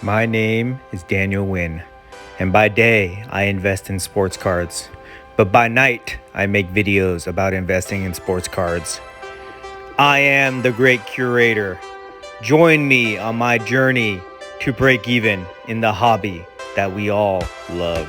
My name is Daniel Wynn, and by day I invest in sports cards, but by night I make videos about investing in sports cards. I am the great curator. Join me on my journey to break even in the hobby that we all love.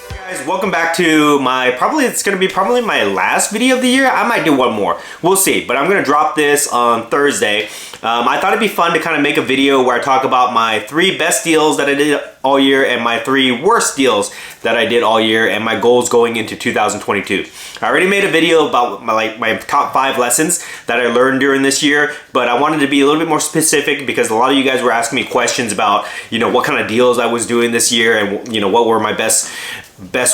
Guys, welcome back to it's going to be probably my last video of the year. I might do one more. We'll see, but I'm going to drop this on Thursday. I thought it'd be fun to kind of make a video where I talk about my 3 best deals that I did all year and my 3 worst deals that I did all year and my goals going into 2022. I already made a video about my top 5 lessons that I learned during this year, but I wanted to be a little bit more specific because a lot of you guys were asking me questions about, what kind of deals I was doing this year and, what were my best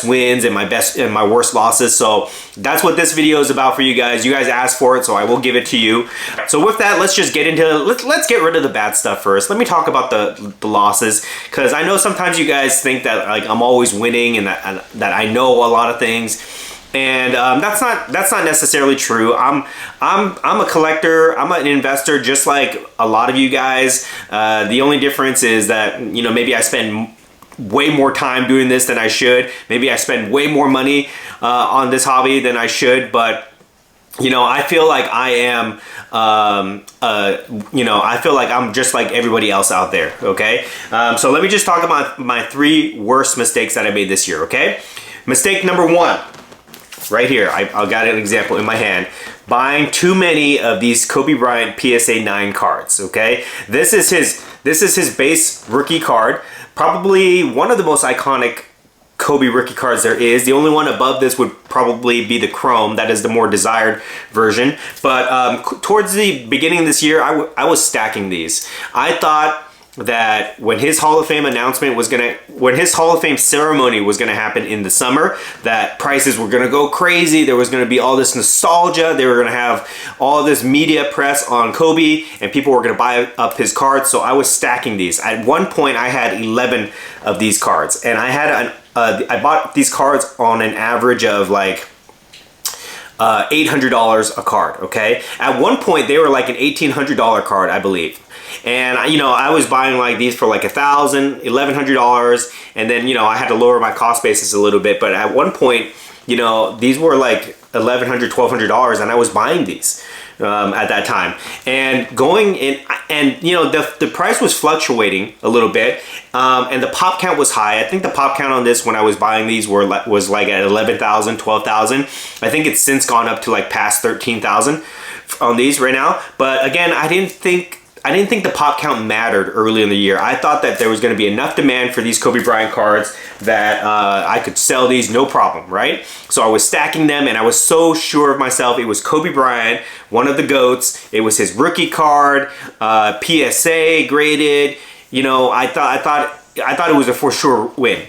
wins and my worst losses. So that's what this video is about for you guys. You guys asked for it, so I will give it to you. So with that, let's just get into let's get rid of the bad stuff first. Let me talk about the losses, because I know sometimes you guys think that I'm always winning and that I know a lot of things. And that's not necessarily true. I'm a collector. I'm an investor, just like a lot of you guys. The only difference is that maybe I spend way more time doing this than I should. Maybe I spend way more money on this hobby than I should. But I feel like I am. I feel like I'm just like everybody else out there. Okay. So let me just talk about my 3 worst mistakes that I made this year. Okay. Mistake number 1. Right here, I got an example in my hand. Buying too many of these Kobe Bryant PSA 9 cards. Okay, this is his base rookie card. Probably one of the most iconic Kobe rookie cards there is. The only one above this would probably be the Chrome. That is the more desired version. But towards the beginning of this year, I was stacking these. I thought that when his Hall of Fame ceremony was gonna happen in the summer, that prices were gonna go crazy. There was gonna be all this nostalgia. They were gonna have all this media press on Kobe, and people were gonna buy up his cards. So I was stacking these. At one point, I had 11 of these cards, and I bought these cards on an average of like $800 a card. Okay, at one point they were like an $1,800 card, I believe. And I was buying like these for like $1,000, $1,100, and then I had to lower my cost basis a little bit. But at one point, these were like $1,100, $1,200, and I was buying these at that time. And going in, and the price was fluctuating a little bit, and the pop count was high. I think the pop count on this when I was buying these was like at 11,000, 12,000. I think it's since gone up to like past 13,000 on these right now. But again, I didn't think the pop count mattered early in the year. I thought that there was going to be enough demand for these Kobe Bryant cards that I could sell these no problem, right? So I was stacking them, and I was so sure of myself. It was Kobe Bryant, one of the GOATs. It was his rookie card, PSA graded. I thought it was a for sure win.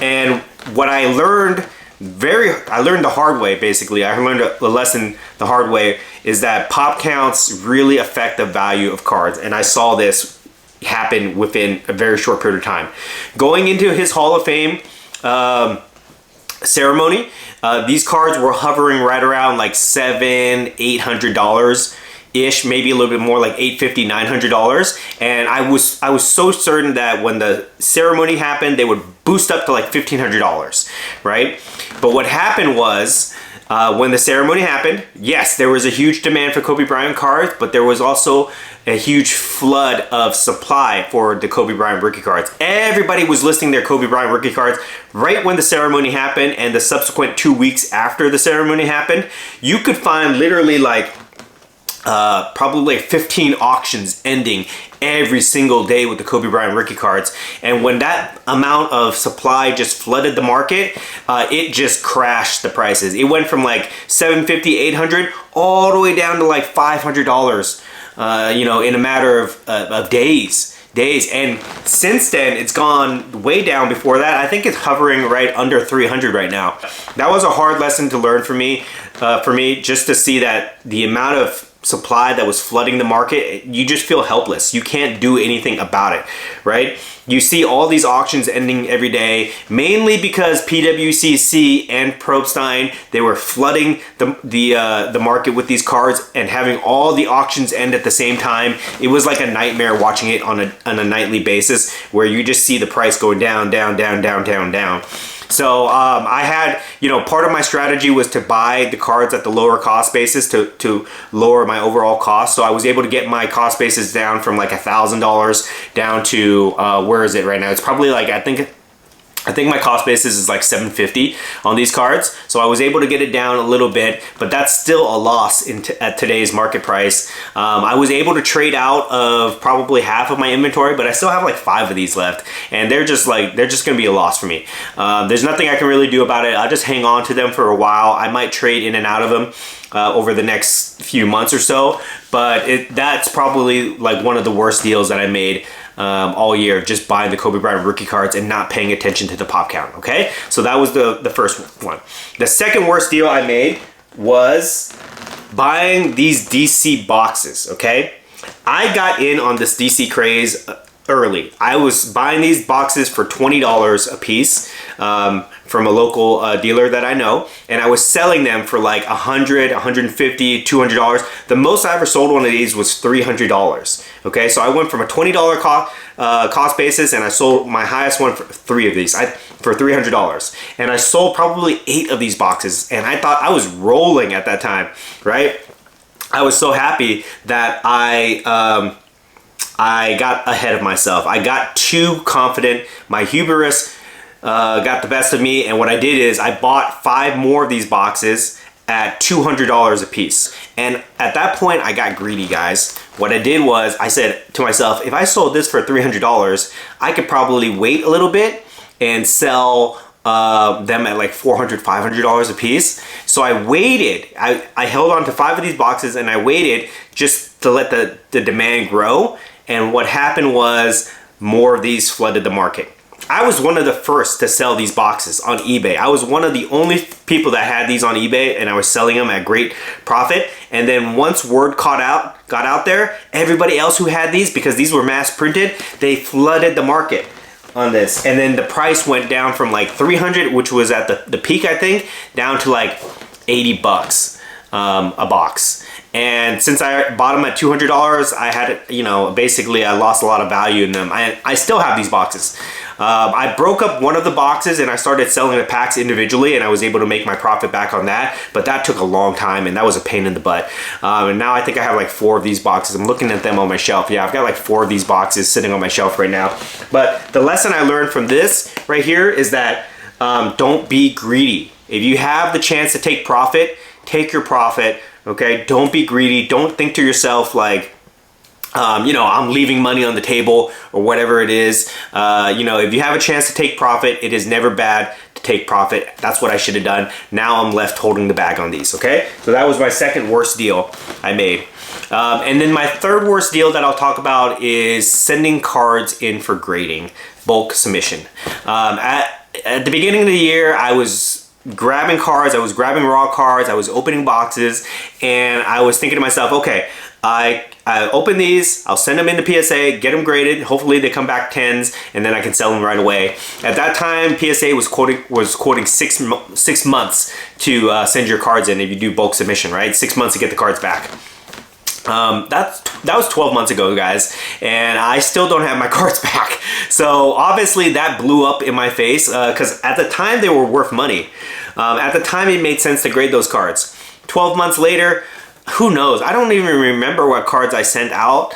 And what I learned the hard way, basically. I learned a lesson the hard way, is that pop counts really affect the value of cards. And I saw this happen within a very short period of time. Going into his Hall of Fame ceremony, these cards were hovering right around like $700, $800 ish, maybe a little bit more, like $850, $900. And I was so certain that when the ceremony happened, they would boost up to like $1,500, right? But what happened was, when the ceremony happened, yes, there was a huge demand for Kobe Bryant cards, but there was also a huge flood of supply for the Kobe Bryant rookie cards. Everybody was listing their Kobe Bryant rookie cards right when the ceremony happened, and the subsequent 2 weeks after the ceremony happened. You could find literally like probably like 15 auctions ending every single day with the Kobe Bryant rookie cards. And when that amount of supply just flooded the market, it just crashed the prices. It went from like $750, $800 all the way down to like $500, in a matter of days. And since then, it's gone way down. Before that, I think it's hovering right under 300 right now. That was a hard lesson to learn for me, just to see that the amount of supply that was flooding the market, you just feel helpless. You can't do anything about it, right? You see all these auctions ending every day, mainly because PWCC and Probstein, they were flooding the market with these cards and having all the auctions end at the same time. It was like a nightmare watching it on a nightly basis, where you just see the price going down, down, down, down, down, down. So I had, part of my strategy was to buy the cards at the lower cost basis to lower my overall cost. So I was able to get my cost basis down from like $1,000 down to, where is it right now? It's probably like, I think my cost basis is like $750 on these cards. So I was able to get it down a little bit, but that's still a loss at today's market price. I was able to trade out of probably half of my inventory, but I still have like 5 of these left, and they're just gonna be a loss for me. There's nothing I can really do about it. I'll just hang on to them for a while. I might trade in and out of them over the next few months or so, but that's probably like one of the worst deals that I made all year, just buying the Kobe Bryant rookie cards and not paying attention to the pop count, okay? So that was the first one. The second worst deal I made was buying these DC boxes, okay? I got in on this DC craze early. I was buying these boxes for $20 a piece from a local dealer that I know, and I was selling them for like $100, $150, $200. The most I ever sold one of these was $300. Okay, so I went from a $20 cost basis, and I sold my highest one for 3 of these for $300, and I sold probably 8 of these boxes, and I thought I was rolling at that time, right? I was so happy that I got ahead of myself. I got too confident. My hubris got the best of me, and what I did is I bought 5 more of these boxes at $200 a piece. And at that point, I got greedy, guys. What I did was I said to myself, if I sold this for $300, I could probably wait a little bit and sell them at like $400, $500 a piece. So I waited. I held on to 5 of these boxes, and I waited just to let the demand grow. And what happened was more of these flooded the market. I was one of the first to sell these boxes on eBay. I was one of the only people that had these on eBay, and I was selling them at great profit. And then once word got out there, everybody else who had these, because these were mass printed, they flooded the market on this. And then the price went down from like $300, which was at the peak, I think, down to like $80 a box. And since I bought them at $200, I had, basically I lost a lot of value in them. I still have these boxes. I broke up one of the boxes and I started selling the packs individually, and I was able to make my profit back on that, but that took a long time, and that was a pain in the butt. And now I think I have like 4 of these boxes. I'm looking at them on my shelf. Yeah, I've got like 4 of these boxes sitting on my shelf right now. But the lesson I learned from this right here is that don't be greedy. If you have the chance to take profit, take your profit. Okay, don't be greedy. Don't think to yourself like, I'm leaving money on the table or whatever it is. If you have a chance to take profit, it is never bad to take profit. That's what I should have done. Now I'm left holding the bag on these, okay? So that was my second worst deal I made. And then my third worst deal that I'll talk about is sending cards in for grading, bulk submission. At the beginning of the year, I was grabbing cards, I was grabbing raw cards, I was opening boxes, and I was thinking to myself, okay, I open these, I'll send them into PSA, get them graded, hopefully they come back 10s, and then I can sell them right away. At that time, PSA was quoting 6 months to send your cards in if you do bulk submission, right? 6 months to get the cards back. That was 12 months ago, guys, and I still don't have my cards back. So obviously that blew up in my face, because at the time they were worth money. At the time it made sense to grade those cards. 12 months later, who knows? I don't even remember what cards I sent out.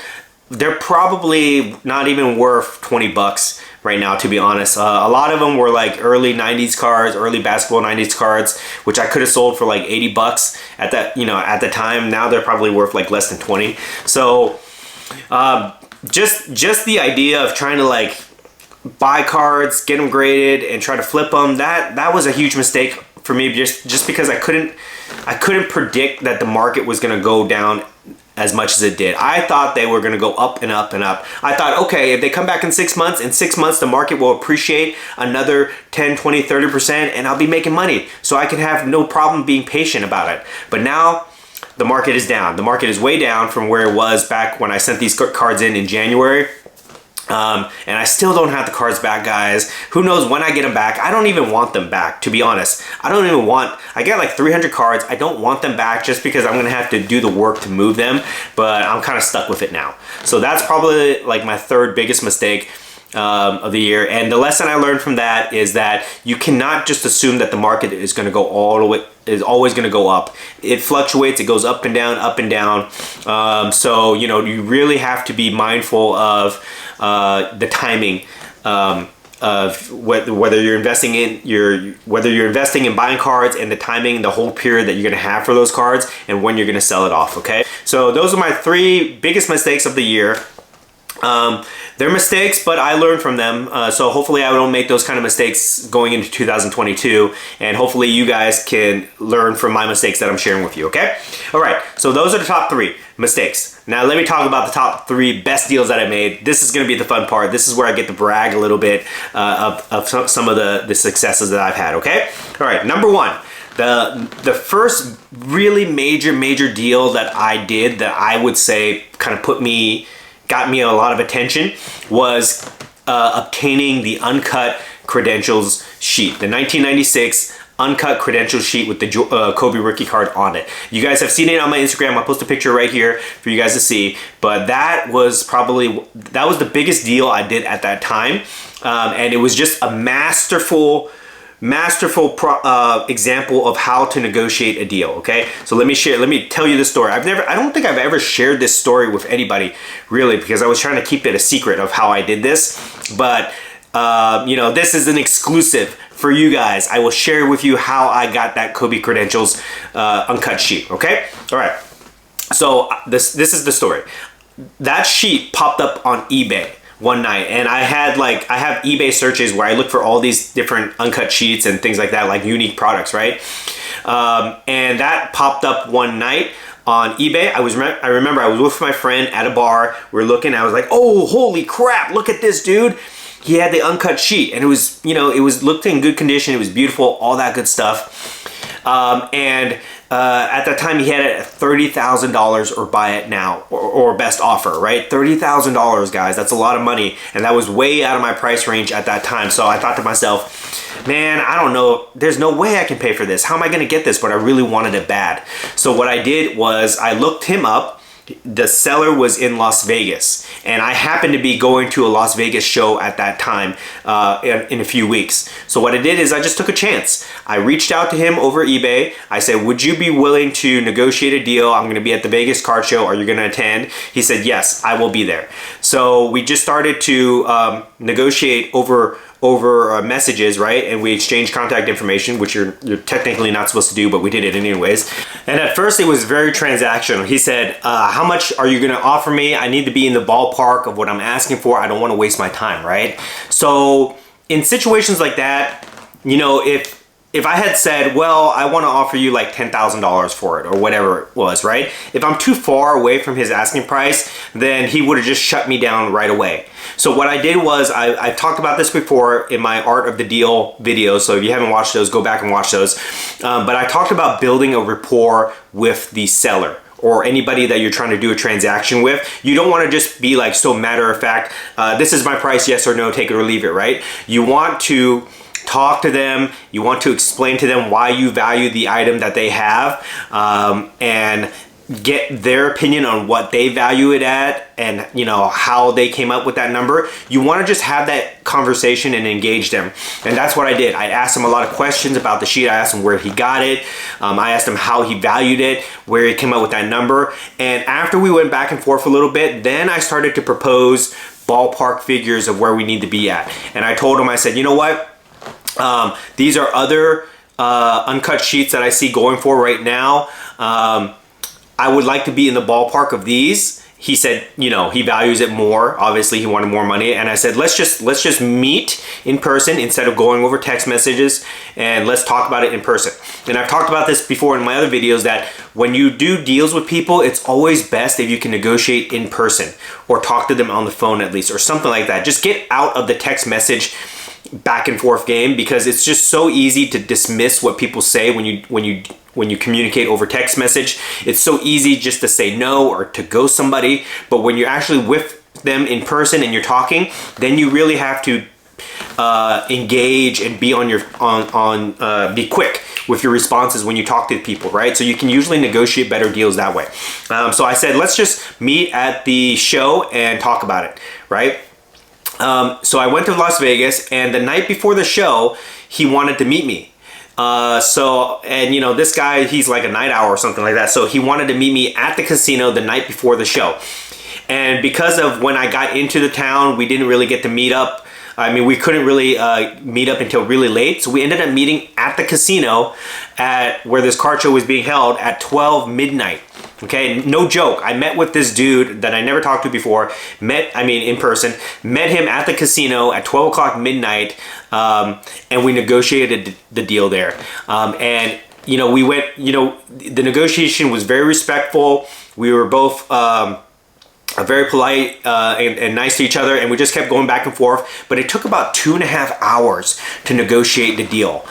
They're probably not even worth 20 bucks right now, to be honest. A lot of them were like early 90s cards, early basketball 90s cards, which I could have sold for like 80 bucks at at the time. Now they're probably worth like less than 20. So just the idea of trying to like buy cards, get them graded, and try to flip them, that was a huge mistake for me, just because I couldn't predict that the market was going to go down as much as it did. I thought they were going to go up and up and up. I thought, okay, if they come back in 6 months, the market will appreciate another 10, 20, 30%, and I'll be making money. So I can have no problem being patient about it. But now the market is down. The market is way down from where it was back when I sent these cards in January. And I still don't have the cards back, guys. Who knows when I get them back? I don't even want them back, to be honest. I got like 300 cards. I don't want them back just because I'm gonna have to do the work to move them, but I'm kind of stuck with it now. So that's probably like my third biggest mistake of the year. And the lesson I learned from that is that you cannot just assume that the market is going to go all the way, is always going to go up. It fluctuates, it goes up and down, up and down. So, you know, you really have to be mindful of the timing of whether you're investing in buying cards, and the timing, the whole period that you're going to have for those cards, and when you're going to sell it off. Okay, so those are my 3 biggest mistakes of the year. They're mistakes, but I learned from them. So hopefully I don't make those kind of mistakes going into 2022. And hopefully you guys can learn from my mistakes that I'm sharing with you, okay? All right, so those are the top 3 mistakes. Now let me talk about the top 3 best deals that I made. This is gonna be the fun part. This is where I get to brag a little bit of some of the successes that I've had, okay? All right, number 1. The first really major deal that I did that I would say kind of got me a lot of attention was obtaining the uncut credentials sheet, the 1996 uncut credentials sheet with the Kobe rookie card on it. You guys have seen it on my Instagram. I'll post a picture right here for you guys to see, but that was the biggest deal I did at that time, and it was just a masterful example of how to negotiate a deal. Okay, so let me tell you the story. I don't think I've ever shared this story with anybody, really, because I was trying to keep it a secret of how I did this. But you know, this is an exclusive for you guys. I will share with you how I got that Kobe credentials uncut sheet. Okay, all right. So this is the story. That sheet popped up on eBay one night, and I have eBay searches where I look for all these different uncut sheets and things like that, like unique products, right? And that popped up one night on eBay. I remember I was with my friend at a bar. We were looking. I was like, "Oh, holy crap! Look at this, dude!" He had the uncut sheet, and it was, you know, looked in good condition. It was beautiful, all that good stuff. At that time, he had it at $30,000 or buy it now, or best offer, right? $30,000, guys. That's a lot of money, and that was way out of my price range at that time. So I thought to myself, man, I don't know. There's no way I can pay for this. How am I going to get this? But I really wanted it bad. So what I did was I looked him up. The seller was in Las Vegas, and I happened to be going to a Las Vegas show at that time in a few weeks. So what I did is I just took a chance. I reached out to him over eBay. I said, "Would you be willing to negotiate a deal? I'm going to be at the Vegas card show. Are you going to attend?" He said, "Yes, I will be there." So we just started to negotiate over messages, right? And we exchanged contact information, which you're technically not supposed to do, but we did it anyways. And at first it was very transactional. He said, "How much are you gonna offer me? I need to be in the ballpark of what I'm asking for. I don't want to waste my time," right? So in situations like that, you know, if I had said, "Well, I want to offer you like $10,000 for it," or whatever it was, right? If I'm too far away from his asking price, then he would have just shut me down right away. So what I did was, I've talked about this before in my Art of the Deal videos, so if you haven't watched those, go back and watch those. But I talked about building a rapport with the seller, or anybody that you're trying to do a transaction with. You don't want to just be like so matter of fact, "This is my price, yes or no, take it or leave it," right? You want to talk to them. You want to explain to them why you value the item that they have, and get their opinion on what they value it at, and you know how they came up with that number. You want to just have that conversation and engage them, and that's what I did. I asked him a lot of questions about the sheet. I asked him where he got it. I asked him how he valued it, where he came up with that number, and after we went back and forth a little bit, then I started to propose ballpark figures of where we need to be at. And I told him, I said, "You know what? These are other uncut sheets that I see going for right now. I would like to be in the ballpark of these." He said, you know, he values it more. Obviously, he wanted more money. And I said, let's just meet in person instead of going over text messages, and let's talk about it in person. And I've talked about this before in my other videos, that when you do deals with people, it's always best if you can negotiate in person, or talk to them on the phone at least, or something like that. Just get out of the text message back and forth game, because it's just so easy to dismiss what people say when you communicate over text message. It's so easy just to say no or to ghost somebody, but when you're actually with them in person and you're talking, then you really have to engage and be be quick with your responses when you talk to people, right? So you can usually negotiate better deals that way. So I said, let's just meet at the show and talk about it, right? So I went to Las Vegas, and the night before the show, he wanted to meet me. And you know, this guy, he's like a night owl or something like that. So he wanted to meet me at the casino the night before the show. And because of when I got into the town, we didn't really get to meet up. I mean, we couldn't really meet up until really late. So we ended up meeting at the casino at where this card show was being held at 12 midnight. Okay, no joke. I met with this dude that I never talked to before, in person, met him at the casino at 12 o'clock midnight, and we negotiated the deal there. And, you know, the negotiation was very respectful. We were both very polite and nice to each other, and we just kept going back and forth. But it took about 2.5 hours to negotiate the deal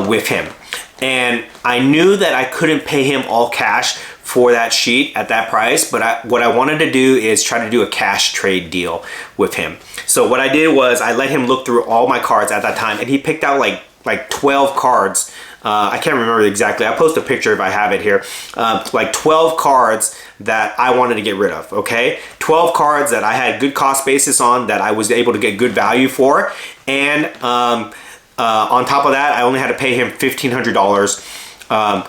with him. And I knew that I couldn't pay him all cash for that sheet at that price, but what I wanted to do is try to do a cash trade deal with him. So what I did was I let him look through all my cards at that time, and he picked out like 12 cards. I can't remember exactly. I'll post a picture if I have it here. Like 12 cards that I wanted to get rid of, okay? 12 cards that I had good cost basis on, that I was able to get good value for, and on top of that, I only had to pay him $1,500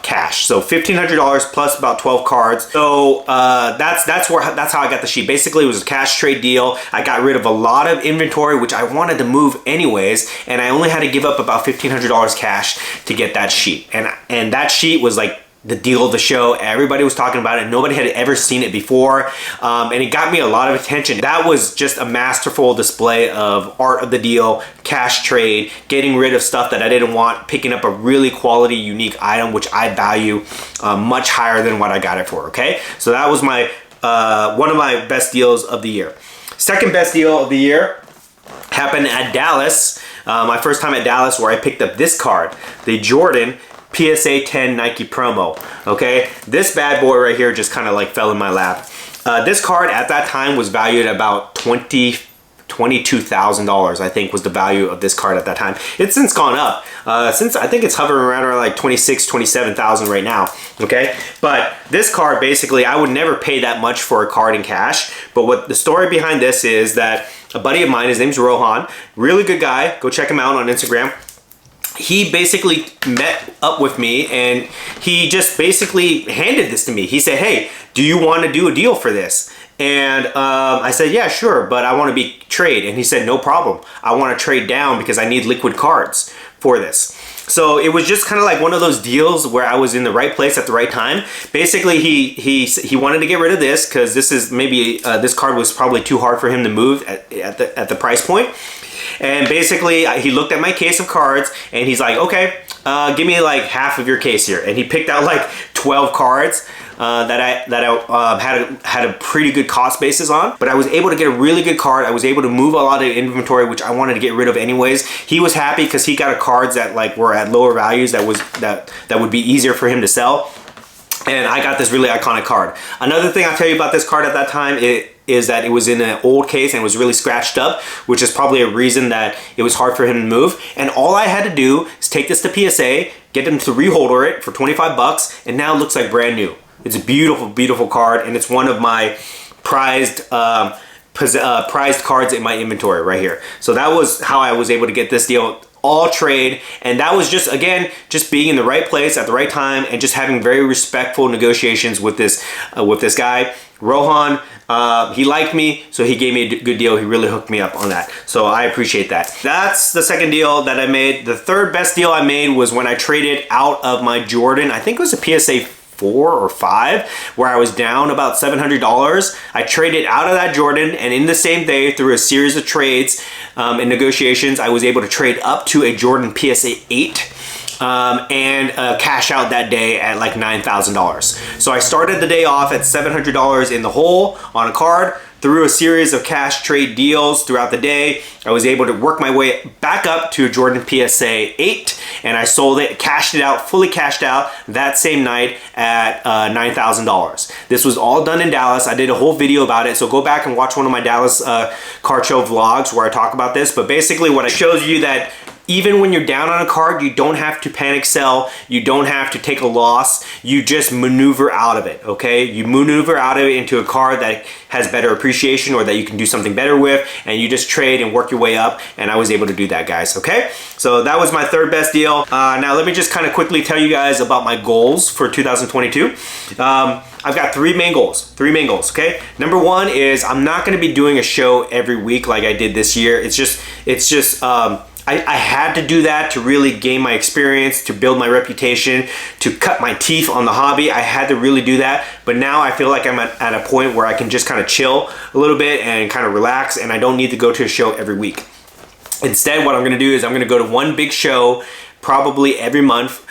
cash. So $1,500 plus about 12 cards. So that's how I got the sheet. Basically, it was a cash trade deal. I got rid of a lot of inventory, which I wanted to move anyways, and I only had to give up about $1,500 cash to get that sheet. And that sheet was like the deal of the show. Everybody was talking about it. Nobody had ever seen it before, and it got me a lot of attention. That was just a masterful display of art of the deal, cash trade, getting rid of stuff that I didn't want, picking up a really quality, unique item, which I value much higher than what I got it for, okay? So that was my one of my best deals of the year. Second best deal of the year happened at Dallas. My first time at Dallas, where I picked up this card, the Jordan PSA 10 Nike promo. Okay, this bad boy right here just kind of like fell in my lap. This card at that time was valued at about $22,000, I think, was the value of this card at that time. It's since gone up. Since I think it's hovering around like 26, 27,000 right now. Okay, but this card, basically, I would never pay that much for a card in cash. But what the story behind this is that a buddy of mine, his name's Rohan, really good guy. Go check him out on Instagram. He basically met up with me, and he just basically handed this to me. He said, hey, do you want to do a deal for this? And I said, yeah, sure, but I want to be trade. And he said, no problem. I want to trade down because I need liquid cards for this. So it was just kind of like one of those deals where I was in the right place at the right time. Basically, he wanted to get rid of this because this is maybe this card was probably too hard for him to move at the price point. And basically, he looked at my case of cards, and he's like, okay, give me like half of your case here. And he picked out like 12 cards that I had a pretty good cost basis on. But I was able to get a really good card. I was able to move a lot of inventory, which I wanted to get rid of anyways. He was happy because he got cards that like were at lower values that would be easier for him to sell. And I got this really iconic card. Another thing I'll tell you about this card at that time is that it was in an old case and was really scratched up, which is probably a reason that it was hard for him to move. And all I had to do is take this to PSA, get them to reholder it for 25 bucks, and now it looks like brand new. It's a beautiful, beautiful card, and it's one of my prized cards in my inventory right here. So that was how I was able to get this deal. All trade, and that was just, again, just being in the right place at the right time and just having very respectful negotiations with this guy Rohan. He liked me, so he gave me a good deal. He really hooked me up on that, so I appreciate that. That's the second deal that I made. The third best deal I made was when I traded out of my Jordan. I think it was a PSA 4 or 5, where I was down about $700. I traded out of that Jordan, and in the same day, through a series of trades and negotiations, I was able to trade up to a Jordan PSA 8 and cash out that day at like $9,000. So I started the day off at $700 in the hole on a card, through a series of cash trade deals throughout the day, I was able to work my way back up to a Jordan PSA 8, and I sold it, cashed it out, fully cashed out that same night at $9,000. This was all done in Dallas. I did a whole video about it, so go back and watch one of my Dallas card show vlogs where I talk about this. But basically what it shows you that even when you're down on a card, you don't have to panic sell. You don't have to take a loss. You just maneuver out of it, okay? You maneuver out of it into a card that has better appreciation or that you can do something better with, and you just trade and work your way up, and I was able to do that, guys, okay? So that was my third best deal. Now let me just kind of quickly tell you guys about my goals for 2022. I've got three main goals, okay? Number one is I'm not gonna be doing a show every week like I did this year. I had to do that to really gain my experience, to build my reputation, to cut my teeth on the hobby. I had to really do that. But now I feel like I'm at a point where I can just kind of chill a little bit and kind of relax, and I don't need to go to a show every week. Instead, what I'm gonna do is I'm gonna go to one big show probably every month,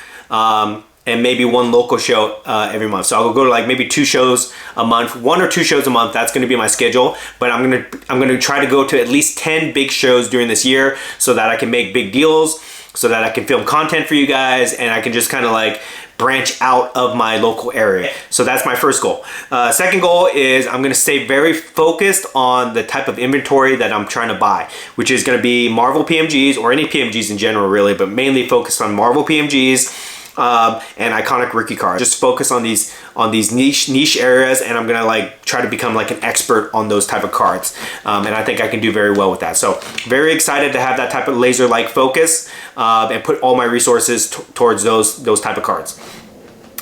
and maybe one local show every month. So I'll go to like maybe 2 shows a month, 1 or 2 shows a month. That's going to be my schedule. But I'm going to try to go to at least 10 big shows during this year so that I can make big deals, so that I can film content for you guys, and I can just kind of like branch out of my local area. So that's my first goal. Second goal is I'm gonna stay very focused on the type of inventory that I'm trying to buy, which is gonna be Marvel PMGs, or any PMGs in general really, but mainly focused on Marvel PMGs, and iconic rookie cards. Just focus on these niche areas, and I'm gonna like try to become like an expert on those type of cards, and I think I can do very well with that. So very excited to have that type of laser-like focus, and put all my resources towards those type of cards.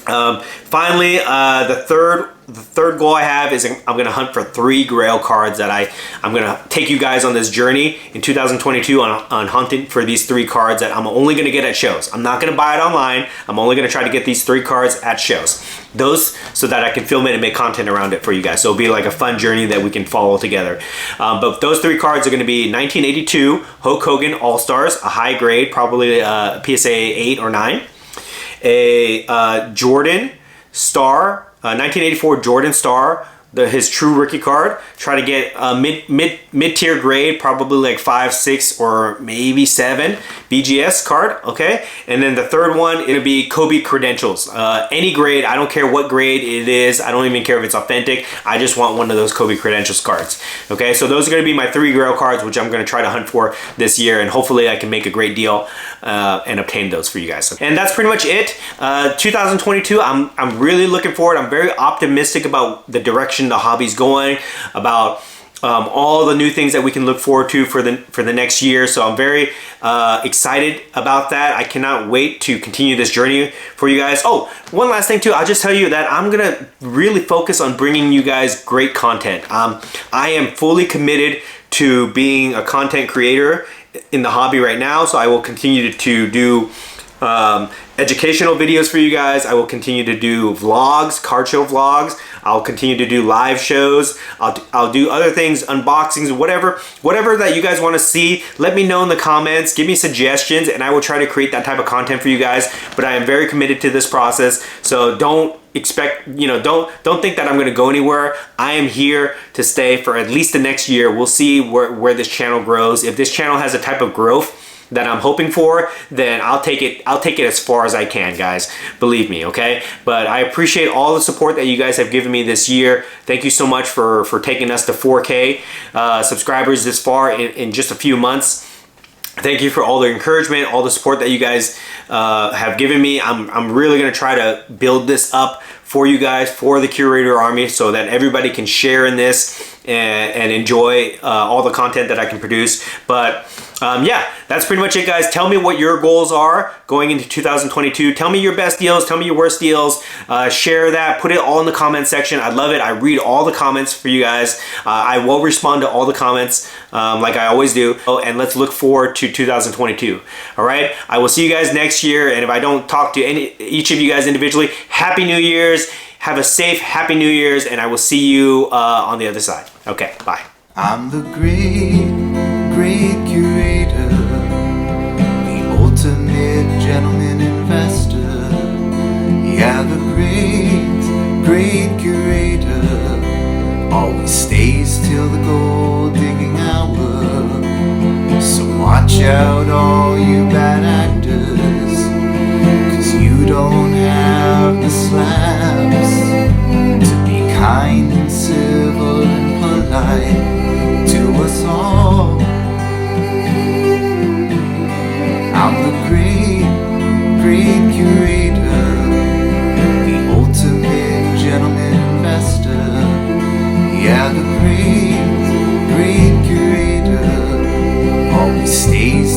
Finally, the third goal I have is I'm gonna hunt for 3 Grail cards that I'm gonna take you guys on this journey in 2022 on hunting for these 3 cards that I'm only gonna get at shows. I'm not gonna buy it online. I'm only gonna try to get these 3 cards at shows. Those so that I can film it and make content around it for you guys. So it'll be like a fun journey that we can follow together. But those 3 cards are gonna be 1982 Hulk Hogan All-Stars, a high grade, probably PSA 8 or 9. A Jordan Star, 1984 Jordan Star, his true rookie card. Try to get a mid-tier grade, probably like 5, 6, or maybe 7 BGS card, okay? And then the third one, it'll be Kobe credentials. Any grade, I don't care what grade it is. I don't even care if it's authentic. I just want one of those Kobe credentials cards, okay? So those are gonna be my 3 Grail cards, which I'm gonna try to hunt for this year, and hopefully I can make a great deal and obtain those for you guys. And that's pretty much it. 2022, I'm really looking forward. I'm very optimistic about the direction the hobby's going, about all the new things that we can look forward to for the next year. So I'm very excited about that. I cannot wait to continue this journey for you guys. Oh, one last thing too, I'll just tell you that I'm gonna really focus on bringing you guys great content. I am fully committed to being a content creator in the hobby right now, so I will continue to do educational videos for you guys. I will continue to do vlogs, card show vlogs. I'll continue to do live shows. I'll do other things, unboxings, whatever that you guys want to see. Let me know in the comments. Give me suggestions, and I will try to create that type of content for you guys. But I am very committed to this process, so don't expect, don't think that I'm going to go anywhere. I am here to stay for at least the next year. We'll see where this channel grows. If this channel has a type of growth that I'm hoping for, then I'll take it as far as I can, guys. Believe me, okay? But I appreciate all the support that you guys have given me this year. Thank you so much for taking us to 4K subscribers this far in just a few months. Thank you for all the encouragement, all the support that you guys have given me. I'm really gonna try to build this up for you guys, for the Curator Army, so that everybody can share in this and enjoy all the content that I can produce. But yeah, that's pretty much it, guys. Tell me what your goals are going into 2022. Tell me your best deals, tell me your worst deals. Share that, put it all in the comment section. I love it. I read all the comments for you guys. I will respond to all the comments like I always do. Oh, and let's look forward to 2022. All right, I will see you guys next year, and if I don't talk to each of you guys individually, Happy New Year's. Have a safe, Happy New Year's, and I will see you on the other side. Okay, bye. I'm the great curator, the ultimate gentleman investor. Yeah, the great curator always stays till out all you bad actors, 'cause you don't have the slaps to be kind and civil and polite to us all. I'm the great, great curator, the ultimate gentleman investor. Yeah, the great, great curator always stays